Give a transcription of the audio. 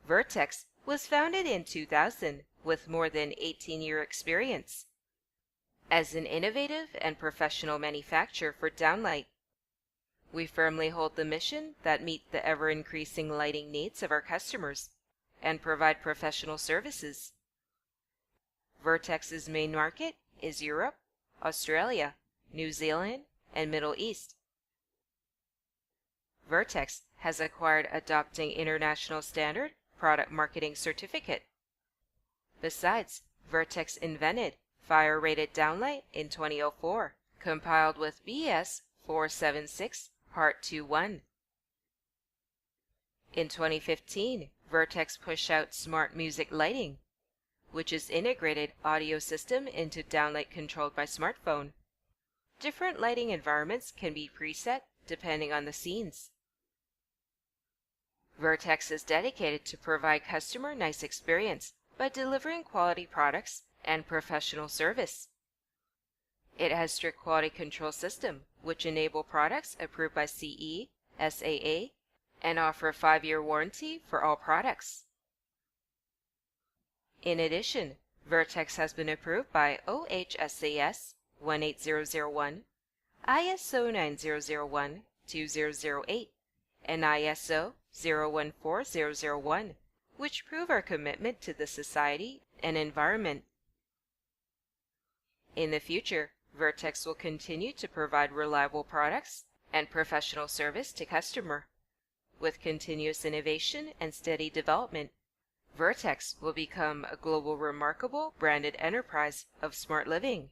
VERTEX was founded in 2000 with more than 18-year experience as an innovative and professional manufacturer for downlight. We firmly hold the mission that meet the ever-increasing lighting needs of our customers and provide professional services. VERTEX's main market is Europe, Australia, New Zealand, and Middle East. VERTEX has acquired Adopting International Standard Product Marketing Certificate. Besides, VERTEX invented fire-rated downlight in 2004, compiled with BS 476 Part 2.1. In 2015, VERTEX pushed out Smart Music Lighting, which is integrated audio system into downlight controlled by smartphone. Different lighting environments can be preset depending on the scenes. VERTEX is dedicated to provide customer nice experience by delivering quality products and professional service. It has strict quality control system which enable products approved by CE, SAA, and offer a 5-year warranty for all products. In addition, VERTEX has been approved by OHSAS 18001, ISO 9001-2008, and ISO 014001, which prove our commitment to the society and environment. In the future, VERTEX will continue to provide reliable products and professional service to customer. With continuous innovation and steady development, VERTEX will become a global remarkable branded enterprise of smart living.